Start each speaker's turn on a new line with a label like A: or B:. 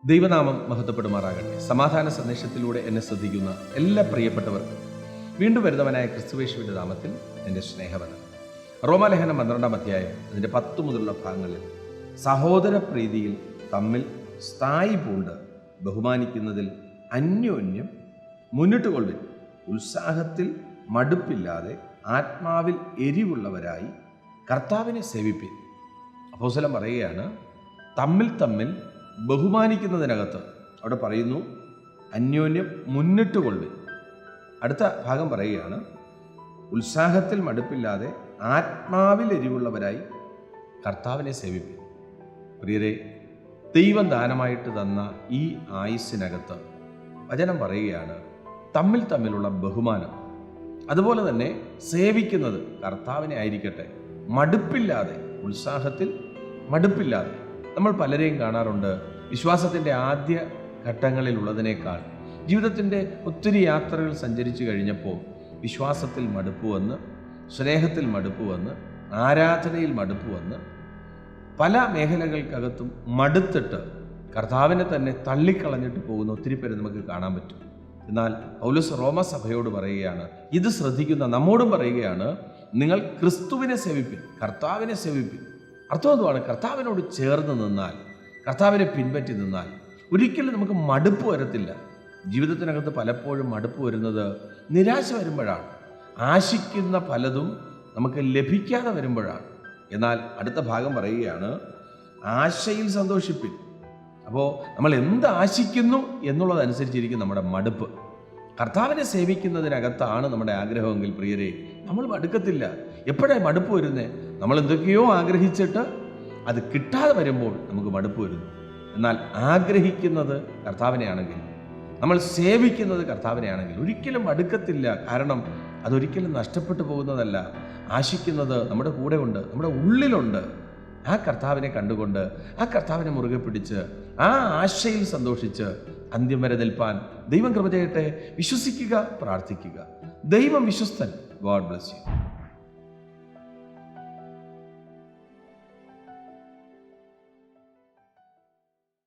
A: ദൈവനാമം മഹത്വപ്പെടുമാറാകട്ടെ. സമാധാന സന്ദേശത്തിലൂടെ എന്നെ ശ്രദ്ധിക്കുന്ന എല്ലാ പ്രിയപ്പെട്ടവർക്കും വീണ്ടും വരുന്നവനായ ക്രിസ്തുവേശുവിൻ്റെ നാമത്തിൽ എൻ്റെ സ്നേഹവന്ദനം. റോമാലേഖനം 12-ാം അധ്യായം അതിൻ്റെ 10 മുതലുള്ള ഭാഗങ്ങളിൽ സഹോദര പ്രീതിയിൽ തമ്മിൽ സ്ഥായി പൂണ്ട് ബഹുമാനിക്കുന്നതിൽ അന്യോന്യം മുന്നിട്ട് കൊള്ളിൻ, ഉത്സാഹത്തിൽ മടുപ്പില്ലാതെ ആത്മാവിൽ എരിവുള്ളവരായി കർത്താവിനെ സേവിപ്പിൻ. അപ്പോസ്തലൻ പറയുകയാണ്, തമ്മിൽ ബഹുമാനിക്കുന്നതിനകത്ത് അവിടെ പറയുന്നു അന്യോന്യം മുന്നിട്ട് കൊള്ളുവിൻ. അടുത്ത ഭാഗം പറയുകയാണ്, ഉത്സാഹത്തിൽ മടുപ്പില്ലാതെ ആത്മാവിൽ എരിവുള്ളവരായി കർത്താവിനെ സേവിപ്പിൻ. പ്രിയരെ, ദൈവം ദാനമായിട്ട് തന്ന ഈ ആയുസ്സിനകത്ത് വചനം പറയുകയാണ് തമ്മിലുള്ള ബഹുമാനം, അതുപോലെ തന്നെ സേവിക്കുന്നത് കർത്താവിനെ ആയിരിക്കട്ടെ, മടുപ്പില്ലാതെ, ഉത്സാഹത്തിൽ മടുപ്പില്ലാതെ. നമ്മൾ പലരെയും കാണാറുണ്ട്, വിശ്വാസത്തിൻ്റെ ആദ്യ ഘട്ടങ്ങളിലുള്ളതിനേക്കാൾ ജീവിതത്തിൻ്റെ ഒത്തിരി യാത്രകൾ സഞ്ചരിച്ചു കഴിഞ്ഞപ്പോൾ വിശ്വാസത്തിൽ മടുപ്പ് വന്ന്, സ്നേഹത്തിൽ മടുപ്പ് വന്ന്, ആരാധനയിൽ മടുപ്പ് വന്ന്, പല മേഖലകൾക്കകത്തും മടുത്തിട്ട് കർത്താവിനെ തന്നെ തള്ളിക്കളഞ്ഞിട്ട് പോകുന്ന ഒത്തിരി പേര് നമുക്ക് കാണാൻ പറ്റും. എന്നാൽ പൗലോസ് റോമസഭയോട് പറയുകയാണ്, ഇത് ശ്രദ്ധിക്കുന്ന നമ്മോടും പറയുകയാണ്, നിങ്ങൾ ക്രിസ്തുവിനെ സേവിപ്പിൻ, കർത്താവിനെ സേവിപ്പിൻ. അർത്ഥം എന്തുവാണ്? കർത്താവിനോട് ചേർന്ന് നിന്നാൽ, കർത്താവിനെ പിൻപറ്റി നിന്നാൽ ഒരിക്കലും നമുക്ക് മടുപ്പ് വരത്തില്ല. ജീവിതത്തിനകത്ത് പലപ്പോഴും മടുപ്പ് വരുന്നത് നിരാശ വരുമ്പോഴാണ്, ആശിക്കുന്ന പലതും നമുക്ക് ലഭിക്കാതെ വരുമ്പോഴാണ്. എന്നാൽ അടുത്ത ഭാഗം പറയുകയാണ്, ആശയിൽ സന്തോഷിപ്പിൻ. അപ്പോൾ നമ്മൾ എന്ത് ആശിക്കുന്നു എന്നുള്ളതനുസരിച്ചിരിക്കും നമ്മുടെ മടുപ്പ്. കർത്താവിനെ സേവിക്കുന്നതിനകത്താണ് നമ്മുടെ ആഗ്രഹമെങ്കിൽ പ്രിയരെ, നമ്മൾ മടുക്കത്തില്ല. എപ്പോഴാണ് മടുപ്പ് വരുന്നത്? നമ്മൾ എന്തൊക്കെയോ ആഗ്രഹിച്ചിട്ട് അത് കിട്ടാതെ വരുമ്പോൾ നമുക്ക് മടുപ്പ് വരുന്നു. എന്നാൽ ആഗ്രഹിക്കുന്നത് കർത്താവിനെയാണെങ്കിൽ, നമ്മൾ സേവിക്കുന്നത് കർത്താവിനെയാണെങ്കിൽ ഒരിക്കലും മടുക്കത്തില്ല. കാരണം അതൊരിക്കലും നഷ്ടപ്പെട്ടു പോകുന്നതല്ല. ആശിക്കുന്നത് നമ്മുടെ കൂടെ ഉണ്ട്, നമ്മുടെ ഉള്ളിലുണ്ട്. ആ കർത്താവിനെ കണ്ടുകൊണ്ട്, ആ കർത്താവിനെ മുറുകെ പിടിച്ച്, ആ ആശയിൽ സന്തോഷിച്ച് അന്ത്യം വരെ നിൽപ്പാൻ ദൈവം കൃപ ചെയ്യട്ടെ. വിശ്വസിക്കുക, പ്രാർത്ഥിക്കുക. ദൈവം വിശ്വസ്തൻ. God bless U.